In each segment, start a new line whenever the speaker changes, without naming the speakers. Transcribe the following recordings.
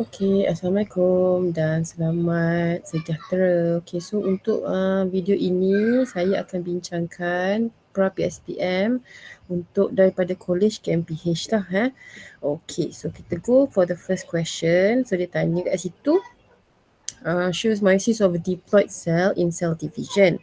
Okey, Assalamualaikum dan selamat sejahtera. Okey, so untuk video ini saya akan bincangkan Pra-PSPM untuk daripada College kmph lah. Okey, so kita go for the first question. So dia tanya kat situ, shows meiosis of a diploid cell in cell division.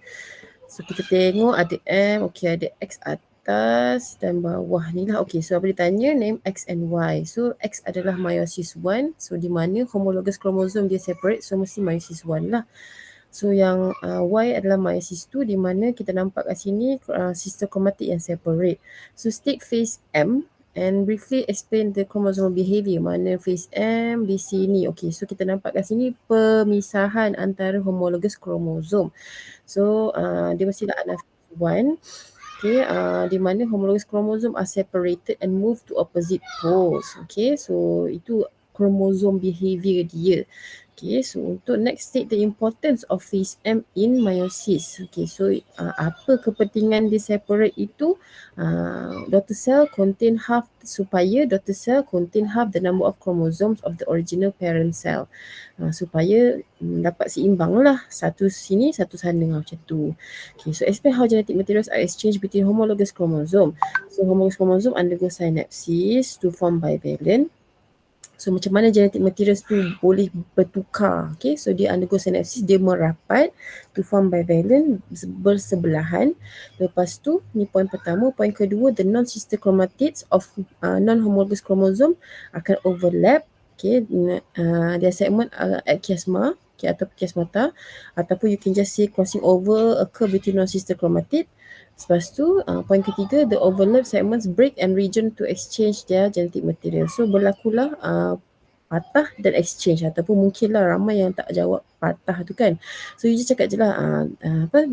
So kita tengok ada M, okey ada X atas dan bawah ni lah. Okey, so apa dia tanya, name X and Y. So X adalah meiosis 1, so di mana homologous chromosome dia separate, so mesti meiosis 1 lah. So yang Y adalah meiosis 2 di mana kita nampak kat sini sister chromatic yang separate. So state phase M and briefly explain the chromosomal behavior. Mana phase M di sini. Okey, so kita nampak kat sini pemisahan antara homologous chromosome. So dia mestilah ada phase 1. Okay, di mana homologous chromosome are separated and move to opposite poles. Okay, so itu chromosome behavior dia. Okay, so untuk next state the importance of phase M in meiosis. Okay, so apa kepentingan dia separate itu? Daughter cell contain half, supaya daughter cell contain half the number of chromosomes of the original parent cell. Supaya dapat seimbang lah, satu sini satu sana macam tu. Okay, so explain how genetic materials are exchanged between homologous chromosome. So homologous chromosome undergo synapsis to form bivalent. So macam mana genetic materials tu boleh bertukar. Okay, so dia undergo synapsis, dia merapat to form bivalent, bersebelahan. Lepas tu, ni poin pertama. Poin kedua, the non-sister chromatids of non-homologous chromosome akan overlap. Okay, their segment at chiasma, okay, atau chiasmata, ataupun you can just say crossing over occur between non-sister chromatid. Lepas tu, poin ketiga, the overlap segments break and region to exchange their genetic material. So berlakulah patah dan exchange, ataupun mungkinlah ramai yang tak jawab patah tu kan. So you just cakap je lah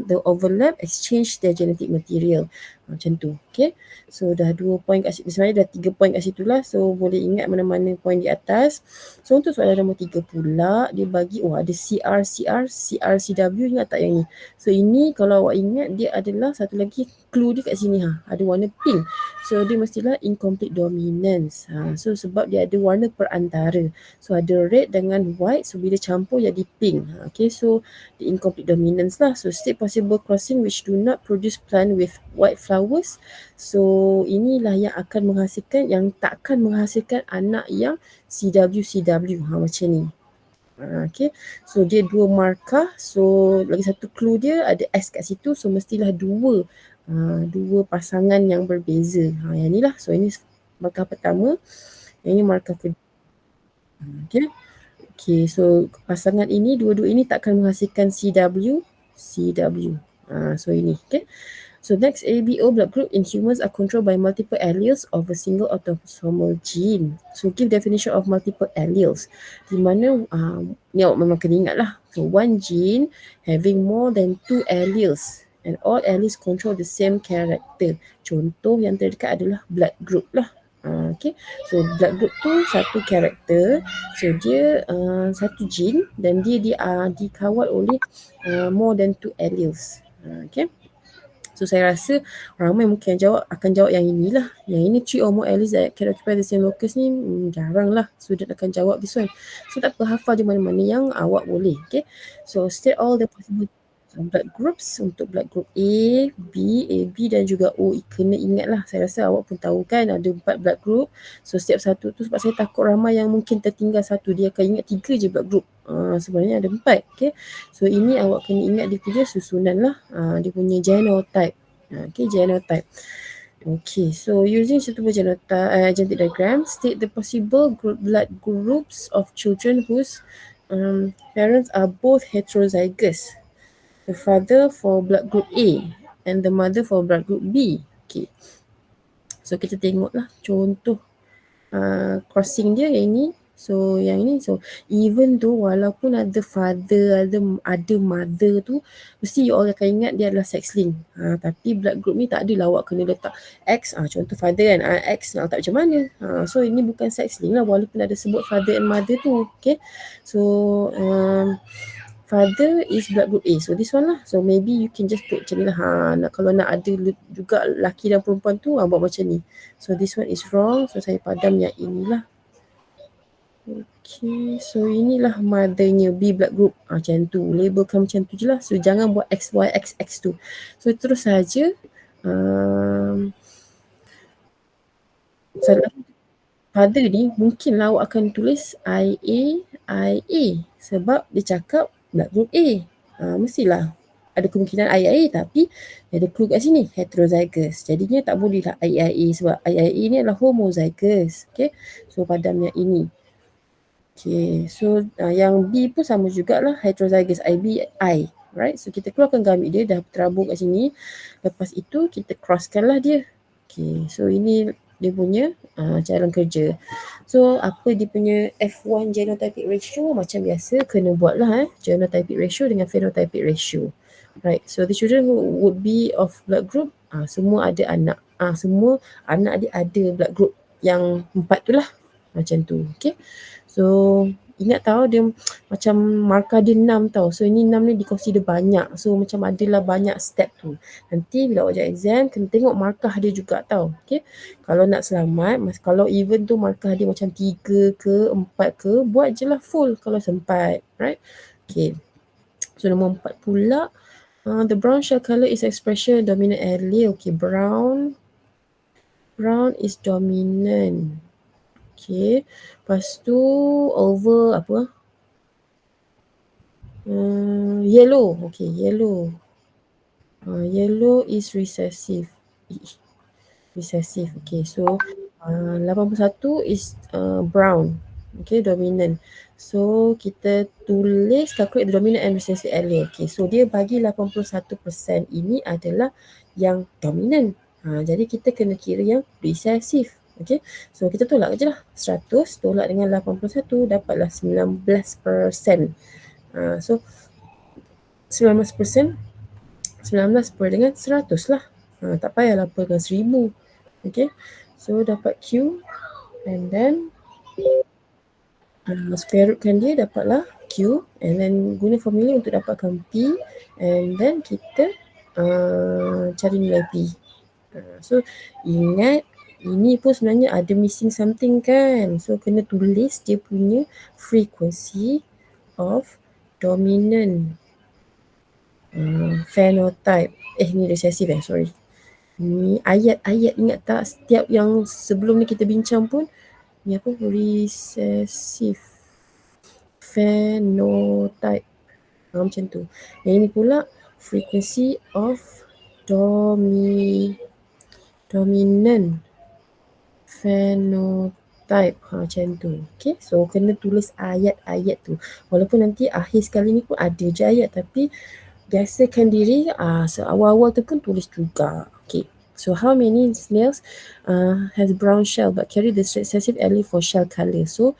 the overlap exchange their genetic material. Macam tu. Okay. So dah 2 poin kat situ. Sebenarnya dah 3 poin kat situ lah. So boleh ingat mana-mana poin di atas. So untuk soalan nombor 3 pula, dia bagi ada CRCW, ingat tak yang ni? So ini kalau awak ingat, dia adalah satu lagi clue dia kat sini ada warna pink. So dia mestilah incomplete dominance. So sebab dia ada warna perantara. So ada red dengan white, so bila campur jadi pink. Okay, so the incomplete dominance lah. So state possible crossing which do not produce plant with white flowers. So inilah yang akan menghasilkan, yang takkan menghasilkan anak yang CW macam ni. Okay, so dia 2 markah. So lagi satu clue dia ada S kat situ. So mestilah dua pasangan yang berbeza. Yang ni lah. So ini markah pertama, yang ini markah kedua. Okay, so pasangan ini, dua-dua ini takkan menghasilkan CW. So ini, okay. So next, ABO blood group in humans are controlled by multiple alleles of a single autosomal gene. So give definition of multiple alleles. Di mana ni awak memang kena ingat lah. So one gene having more than 2 alleles and all alleles control the same character. Contoh yang terdekat adalah blood group lah. Okay, so blood group tu satu karakter, so dia satu gene dan dia dikawal oleh more than 2 alleles. Okay, so saya rasa ramai mungkin akan jawab yang inilah. Yang ini 3 or more alleles that can occupy the same locus ni jarang lah student akan jawab this one. So tak apa, hafal je mana-mana yang awak boleh. Okay, so state all the possible blood groups untuk blood group A, B, AB dan juga O. Kena ingat lah, saya rasa awak pun tahu kan ada 4 blood group. So setiap satu tu, sebab saya takut ramai yang mungkin tertinggal satu, dia akan ingat 3 je blood group. Sebenarnya ada 4. Okay, so ini awak kena ingat dia punya susunan lah, dia punya genotype. Okay, genotype. Okay, so using suitable genetic diagram, state the possible blood groups of children whose parents are both heterozygous. The father for blood group A and the mother for blood group B. Okay. So kita tengoklah contoh crossing dia yang ini. So yang ini, so even though walaupun ada father, ada mother tu, mesti you all akan ingat dia adalah sex link. Tapi blood group ni tak adalah awak kena letak X, contoh father kan, X nak letak macam mana. So ini bukan sex link lah walaupun ada sebut father and mother tu. Okay. So father is blood group A. So this one lah. So maybe you can just put macam ni lah. Kalau nak ada juga lelaki dan perempuan tu, buat macam ni. So this one is wrong. So saya padam yang inilah. Okay, so inilah mothernya B blood group. Macam tu, labelkan macam tu je lah. So jangan buat XYXX tu. So terus saja salah pada ni mungkinlah awak akan tulis IA sebab dia cakap blood group A. Mestilah ada kemungkinan IA tapi ada clue kat sini heterozygous. Jadinya tak bolehlah IA sebab IA ni adalah homozygous. Okay, so padam yang ini. Okay, so yang B pun sama jugalah heterozygous IBI, right? So kita keluarkan gamit dia dah terabung kat sini. Lepas itu kita crosskanlah dia. Okay, so ini dia punya jalan kerja. So apa dia punya F1 genotypic ratio macam biasa kena buatlah genotypic ratio dengan phenotypic ratio. Right, so the children who would be of blood group semua ada anak. Semua anak dia ada blood group yang 4 tu lah. Macam tu, okay. So ingat tahu dia macam markah dia 6 tau. So ini 6 ni dikongsi dia banyak. So macam adalah banyak step tu. Nanti bila awak exam kena tengok markah dia juga tau. Okay. Kalau nak selamat, kalau even tu markah dia macam 3 ke 4 ke, buat je lah full kalau sempat. Right. Okay. So nombor 4 pula. The brown shell color is expression dominant allele. Okay. Brown is dominant. Okay. Lepas tu over apa? Yellow. Okay, yellow. Yellow is recessive. Recessive. Okay, so 81 is brown. Okay, dominant. So kita tulis calculate the dominant and recessive allele. Okay, so dia bagi 81% ini adalah yang dominant. Jadi kita kena kira yang recessive. Okay, so kita tolak je lah. 100 tolak dengan 81 dapatlah 19%. So 19% 19 per dengan 100 lah. Tak payahlah per dengan 1000. Okay, so dapat Q and then square rootkan dia dapatlah Q and then guna formula untuk dapatkan P and then kita cari nilai P. So ingat ini pun sebenarnya ada missing something kan. So kena tulis dia punya frequency of dominant phenotype. Ni recessive sorry. Ni ayat-ayat ingat tak setiap yang sebelum ni kita bincang pun ni apa recessive phenotype. Macam tu. Yang ini pula frequency of dominant phenotype. Macam tu. Okay, so kena tulis ayat-ayat tu. Walaupun nanti akhir sekali ni pun ada je ayat tapi biasakan diri awal-awal tu pun tulis juga. Okay. So how many snails has brown shell but carry the recessive allele for shell color? So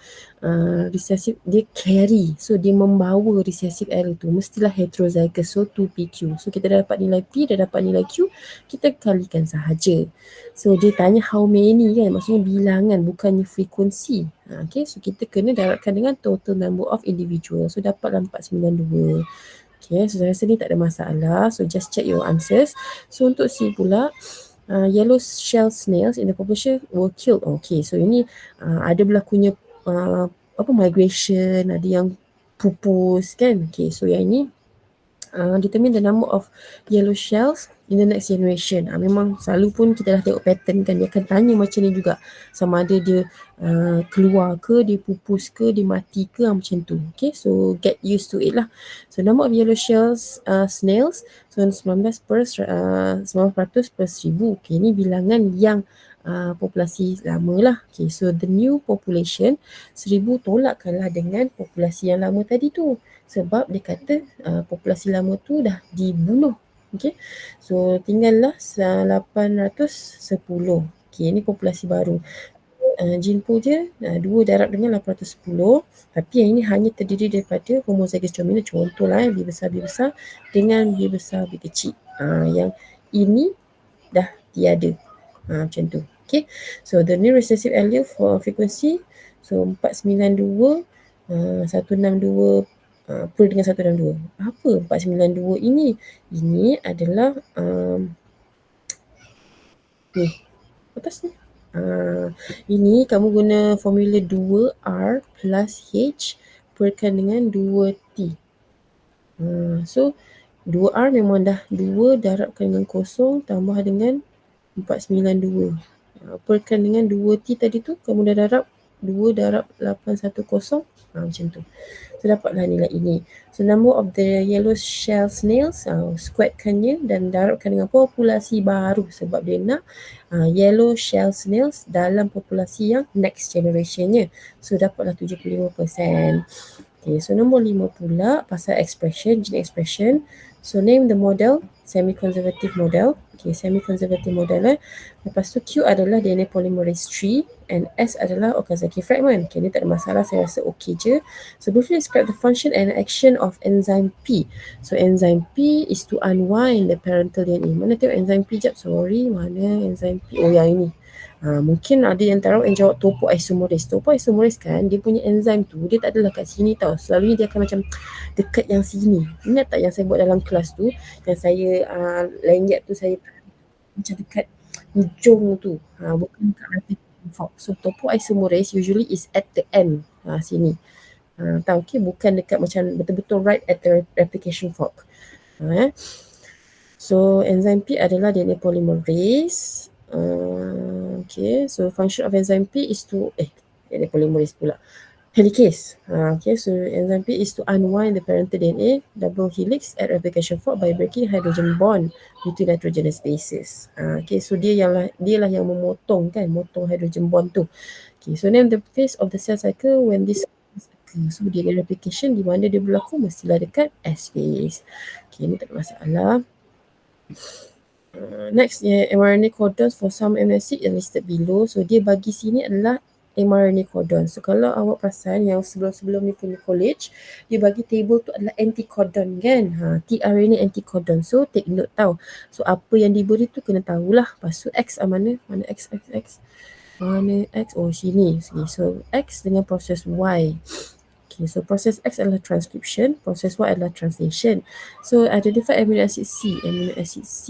recessive dia carry. So dia membawa recessive allele tu. Mestilah heterozygous. So 2PQ. So kita dah dapat nilai P, dah dapat nilai Q. Kita kalikan sahaja. So dia tanya how many kan. Maksudnya bilangan bukannya frekuensi. Okay. So kita kena darabkan dengan total number of individual. So dapatlah 492. Okay, so saya rasa ni tak ada masalah. So just check your answers. So untuk C pula, yellow shell snails in the population were killed. Okay, so ini ada berlakunya migration, ada yang pupus kan. Okay, so yang ini determine the number of yellow shells in the next generation. Memang selalu pun kita dah tengok pattern kan. Dia akan tanya macam ni juga. Sama ada dia keluar ke, dia pupus ke, dia mati ke, macam tu. Okay, so get used to it lah. So number of yellow shells snails, so 19 per 100 per 1000. Okay, ni bilangan yang populasi lama lah. Okay, so the new population 1000 tolakkanlah dengan populasi yang lama tadi tu. Sebab dia kata populasi lama tu dah dibunuh. Okay, so tinggallah 810. Okay, ni populasi baru. Gene pool dia 2 darab dengan 810. Tapi yang ini hanya terdiri daripada homozygous dominant. Contohlah B besar dengan B besar B kecil. Yang ini dah tiada. Macam tu. Okay, so the new recessive allele for frequency, so 492 162 per dengan 162. Apa 492 ini? Ini adalah ni atas ni. Ini kamu guna formula 2R plus H perkan dengan 2T. So 2R memang dah 2 darabkan dengan kosong tambah dengan 492. Perkan dengan 2T tadi tu kamu dah darab 2 darab 810. Macam tu. So dapatlah nilai ini. So number of the yellow shell snails, squarekannya dan darabkan dengan populasi baru sebab dia nak yellow shell snails dalam populasi yang next generationnya. So dapatlah 75%. Okay, so nombor 5 pula pasal expression, gene expression. So name the model, semi-conservative model. Okay, semi-conservative model. Lepas tu Q adalah DNA polymerase 3 and S adalah Okazaki fragment. Okay, ni tak ada masalah, saya rasa okay je. So briefly describe the function and action of enzyme P. So enzyme P is to unwind the parental DNA. Mana tengok enzyme P jap? Sorry, mana enzyme P? Oh, yang ini. Mungkin ada yang tahu yang jawab topoisomerase. Topoisomerase kan dia punya enzim tu dia tak adalah kat sini tau. Selalunya dia akan macam dekat yang sini. Ingat tak yang saya buat dalam kelas tu yang saya lengket tu saya macam dekat hujung tu. Bukan dekat replication fork. So topoisomerase usually is at the end. Sini. Tahu okay, bukan dekat macam betul-betul right at the replication fork. So enzyme P adalah DNA polymerase. Okay, so function of enzyme P is to DNA polymerase pula. Helicase. Okay, so enzyme P is to unwind the parental DNA double helix at replication fork by breaking hydrogen bond between nitrogenous bases. Okay, so dia lah yang memotong kan, motong hydrogen bond tu. Okay, so name the phase of the cell cycle when this occur. So DNA replication di mana dia berlaku mestilah dekat S phase. Okay, ni tak ada masalah. Next, mRNA codons for some amino acid yang listed below. So dia bagi sini adalah mRNA codon. So kalau awak perasan yang sebelum-sebelum ni punya college, dia bagi table tu adalah anti-codon kan. tRNA anti-codon. So take note tau. So apa yang diberi tu kena tahulah. Lepas tu X mana? Mana X? Mana X? Oh sini. So X dengan proses Y. Okay, so proses X adalah transcription, proses Y adalah translation. So identify amino acid C, amino acid C.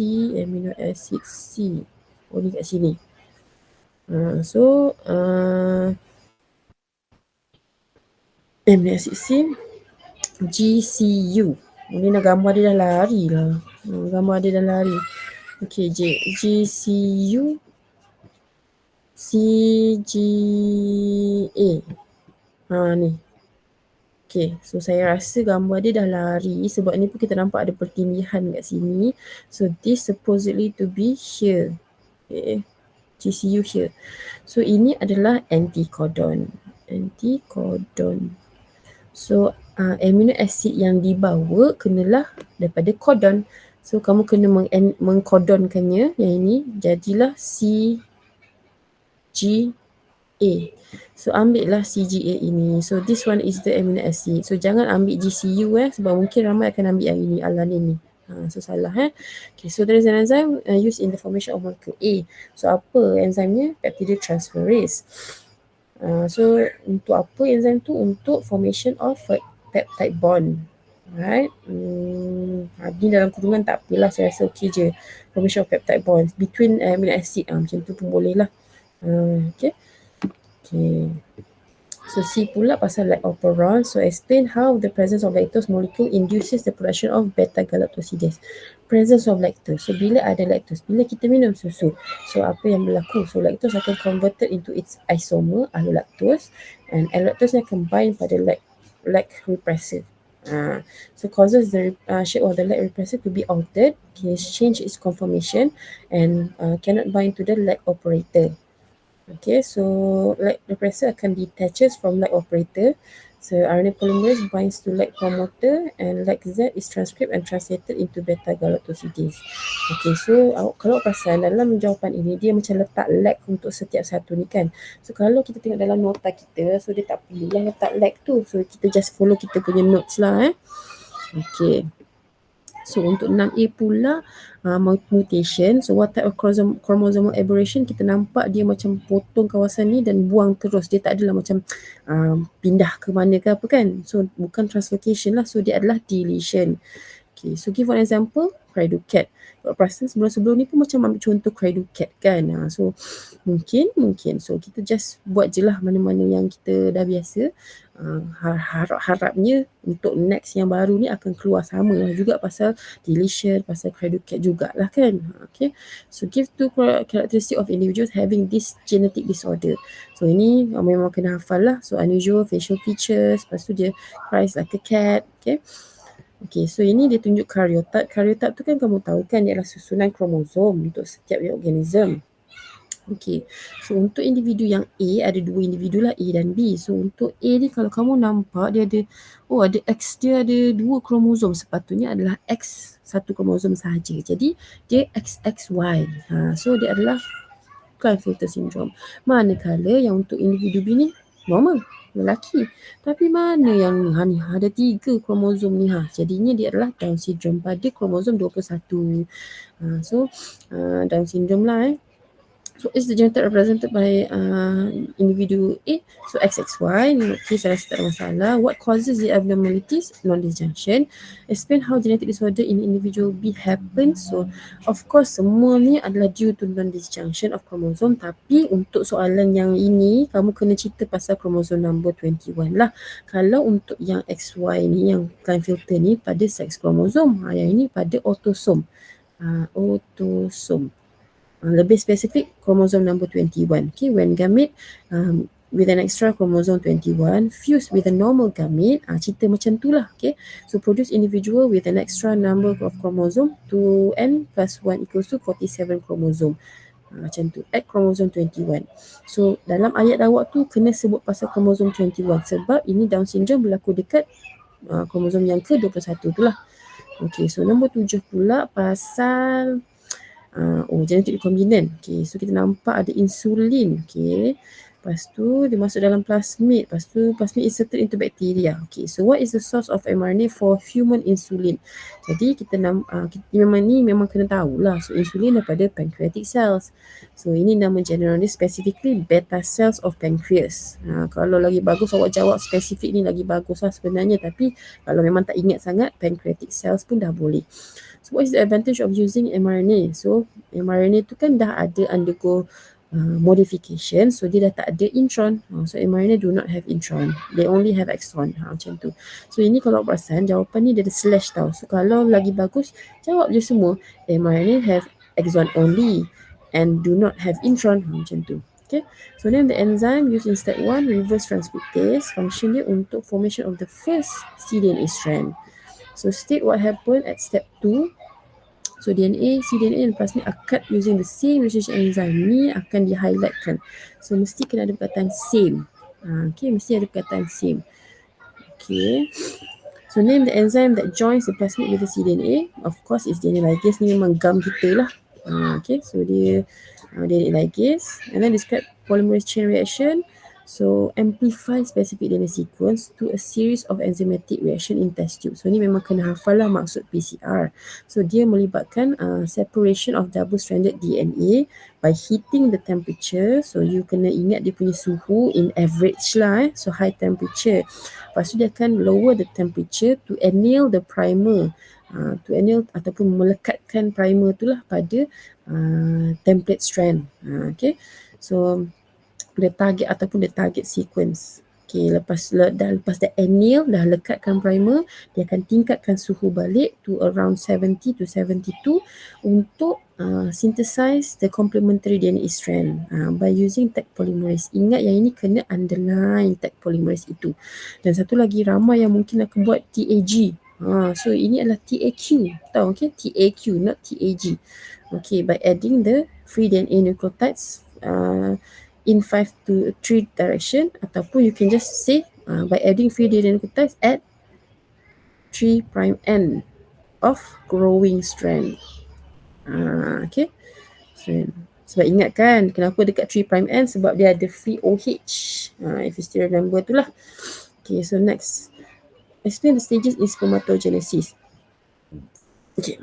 Oh ni kat sini. Amino acid C, GCU. Ini nak gambar dia dah lari lah. Gambar dia dah lari. Okay, GCU, CGA. Ni. Okay, so saya rasa gambar dia dah lari sebab ni pun kita nampak ada pertindihan kat sini. So this supposedly to be here. Okay, GCU here. So ini adalah anti-codon. So amino acid yang dibawa kenalah daripada codon. So kamu kena mengkodonkannya yang ini jadilah CGA. So ambil lah CGA ini. So this one is the amino acid. So jangan ambil GCU sebab mungkin ramai akan ambil yang ini, alanin ni. So salah Okay, so there is an enzyme used in the formation of molecule A. So apa enzimnya? Peptidotransferase. So untuk apa enzim tu? Untuk formation of peptide bond. Alright. Ni dalam kurungan tak apalah, saya rasa okey je. Formation of peptide bonds between amino acid. Macam tu pun boleh lah. Okay. So C pula pasal lack of operon. So explain how the presence of lactose molecule induces the production of beta-galactosidase. Presence of lactose. So bila ada lactose, bila kita minum susu, so apa yang berlaku? So lactose akan converted into its isomer allolactose and allolactose akan bind pada lac repressor. So causes the shape of the lac repressor to be altered, change its conformation and cannot bind to the lac operator. Okay, so lac repressor akan detaches from lac operator. So RNA polymerase binds to lac promoter and lac Z is transcribed and translated into beta-galactosidase. Okay, so kalau perasan dalam jawapan ini dia macam letak lac untuk setiap satu ni kan. So kalau kita tengok dalam nota kita, so dia tak perlulah letak lac tu. So kita just follow kita punya notes lah Okay. So untuk 6A pula mutation. So what type of chromosomal aberration? Kita nampak dia macam potong kawasan ni dan buang terus. Dia tak adalah macam pindah ke mana ke apa kan. So bukan translocation lah. So dia adalah deletion. Okay, so give one example. Cridocat. Kalau perasan sebelum-sebelum ni pun macam ambil contoh cradle cat kan. So mungkin so kita just buat je lah mana-mana yang kita dah biasa. Harapnya untuk next yang baru ni akan keluar sama lah juga pasal deletion, pasal cradle cat jugalah kan. Okay, so give two characteristic of individuals having this genetic disorder. So ini memang kena hafal lah. So unusual facial features, lepas tu dia cries like a cat. Okay, so ini dia tunjuk karyotype. Karyotype tu kan kamu tahu kan dia adalah susunan kromosom untuk setiap organism. Okay, so untuk individu yang A, ada dua individu lah, A dan B. So untuk A ni kalau kamu nampak dia ada, ada X, dia ada dua kromosom. Sepatutnya adalah X satu kromosom sahaja. Jadi dia XXY. So dia adalah Klinefelter syndrome. Manakala yang untuk individu B ni normal, lelaki. Tapi mana yang ni ada 3 kromosom ni jadinya dia adalah Down syndrome pada kromosom 21. So Down syndrome lah So is the genotype represented by individu A? So XXY, okay, saya rasa tak ada masalah. What causes the abnormalities? Non-disjunction. Explain how genetic disorder in individual B happens. So of course semua ni adalah due to non-disjunction of chromosome. Tapi untuk soalan yang ini, kamu kena cerita pasal kromosom number 21 lah. Kalau untuk yang XY ni, yang Klinefelter ni pada sex kromosom. Yang ini pada autosom. Autosom. Lebih spesifik kromosom number 21. Okay, when gamete with an extra chromosome 21 fused with a normal gamete, cerita macam tu lah. Okay, so produce individual with an extra number of chromosome 2n plus 1 equals to 47 chromosome. Macam tu, at chromosome 21. So dalam ayat dawak tu kena sebut pasal chromosome 21 sebab ini Down syndrome berlaku dekat kromosom yang ke-21 tu lah. Okay, so nombor 7 pula pasal genetic recombinant. Okay, so kita nampak ada insulin. Okay, lepas tu dia masuk dalam plasmid. Lepas tu plasmid inserted into bacteria. Okay, so what is the source of mRNA for human insulin? Jadi kita memang kena tahulah. So insulin daripada pancreatic cells. So ini nama generalnya specifically beta cells of pancreas. Kalau lagi bagus awak jawab spesifik ni lagi bagus lah sebenarnya. Tapi kalau memang tak ingat sangat, pancreatic cells pun dah boleh. So what is the advantage of using mRNA? So mRNA tu kan dah ada undergo modification, so dia dah tak ada intron. So mRNA do not have intron, they only have exon. Macam tu. So ini kalau perasan jawapan ni dia ada slash tau. So kalau lagi bagus jawab je semua mRNA have exon only and do not have intron. Macam tu. Okay, so then the enzyme used in step 1, reverse transcriptase, function dia untuk formation of the first cDNA strand. So state what happened at step 2. So DNA, cDNA dan plasmid are cut using the same relationship enzyme. Ni akan di-highlightkan. So mesti kena ada perkataan same. Okay, mesti ada perkataan same. Okay. So name the enzyme that joins the plasmid with the cDNA. Of course it's DNA ligase. Ni memang gam kita lah. Okay, so dia DNA ligase. And then describe polymerase chain reaction. So amplify specific DNA sequence to a series of enzymatic reaction in test tube. So ni memang kena hafal lah maksud PCR. So dia melibatkan separation of double-stranded DNA by heating the temperature. So you kena ingat dia punya suhu in average lah. So high temperature. Lepas tu dia akan lower the temperature to anneal the primer. To anneal ataupun melekatkan primer tu lah pada template strand. Okay. So the target sequence. Okay, lepas dah anneal, dah lekatkan primer, dia akan tingkatkan suhu balik to around 70 to 72 untuk synthesize the complementary DNA strand by using tag polymerase. Ingat yang ini kena underline tag polymerase itu. Dan satu lagi ramai yang mungkin akan buat TAG. So ini adalah TAQ. Tahu, okay? TAQ, not TAG. Okay, by adding the free DNA nucleotides in 5 to 3 direction, ataupun you can just say by adding free DNA nucleotides at 3' end of growing strand. Okay. Sebab ingat kan kenapa dekat 3' end, sebab dia ada free OH. If you still remember tu lah. Okay, so next. Explain the stages in spermatogenesis. Okay.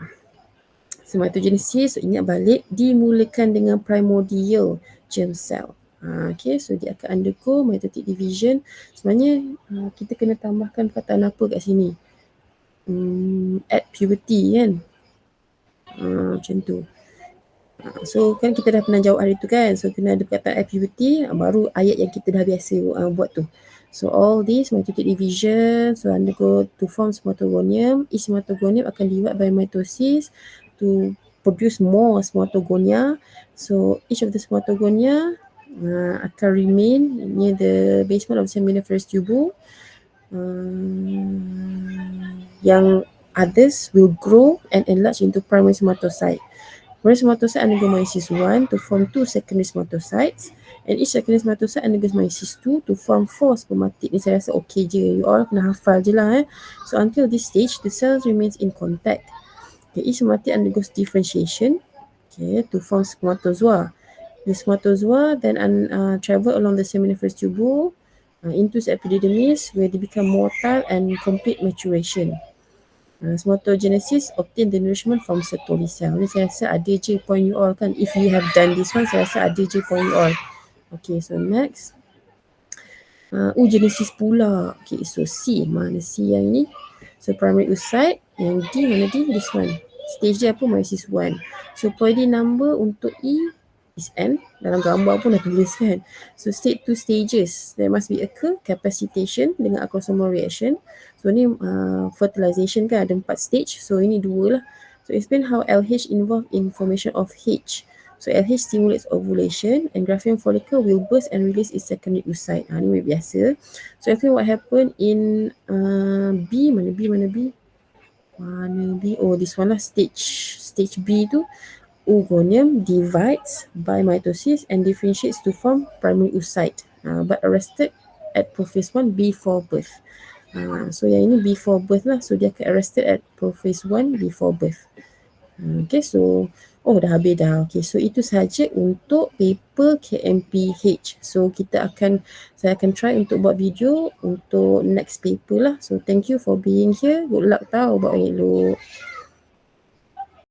Spermatogenesis, so ingat balik, dimulakan dengan primordial germ cell. Okay, so dia akan undergo mitotic division. Sebenarnya kita kena tambahkan perkataan apa kat sini? At puberty kan? Macam tu. So kan kita dah pernah jawab hari tu kan. So kena ada perkataan activity, baru ayat yang kita dah biasa buat tu. So all this mitotic division, so undergo to form smatogonium. Each smatogonium akan divide by mitosis to produce more smatogonium. So each of the smatogonium akan remain near the basement of the seminiferous tubule. Yang others will grow and enlarge into primary spermatocyte. Primary spermatocyte undergo meiosis 1 to form 2 secondary spermatocytes, and each secondary spermatocyte undergoes meiosis 2 to form 4 spermatid. Ni saya rasa okey je. You all kena hafal je lah. So until this stage, the cells remains in contact. Okay, each spermatid undergoes differentiation, okay, to form spermatozoa. The spermatozoa then travel along the seminiferous tubule into the epididymis, where they become motile and complete maturation. Spermatogenesis obtain the nourishment from Sertoli cell. Ni saya rasa ada je point you all kan. If you have done this one, saya rasa ada je point you all. Okay, so next. Genesis pula. Okay, so C. Mana C yang ni? So primary oocyte. Yang D mana D? This one. Stage dia apa? Meiosis 1. So ploidy number untuk E is N. Dalam gambar pun dah tulis kan. So state 2 stages. There must be occur capacitation dengan acrosomal reaction. So ni fertilization kan ada 4 stage. So ini 2 lah. So explain how LH involved in formation of H. So LH stimulates ovulation and Graafian follicle will burst and release its secondary oocyte. Ni biasa. So explain what happened in B. Mana B? Mana B? Mana B? Oh, this one lah. Stage B tu. Oogonium divides by mitosis and differentiates to form primary oocyte, but arrested at prophase 1 before birth. So yang ini before birth lah. So dia akan arrested at prophase 1 before birth. Okay, so dah habis dah. Okay, so itu sahaja untuk paper kmph. So saya akan try untuk buat video untuk next paper lah. So thank you for being here. Good luck tau buat elok.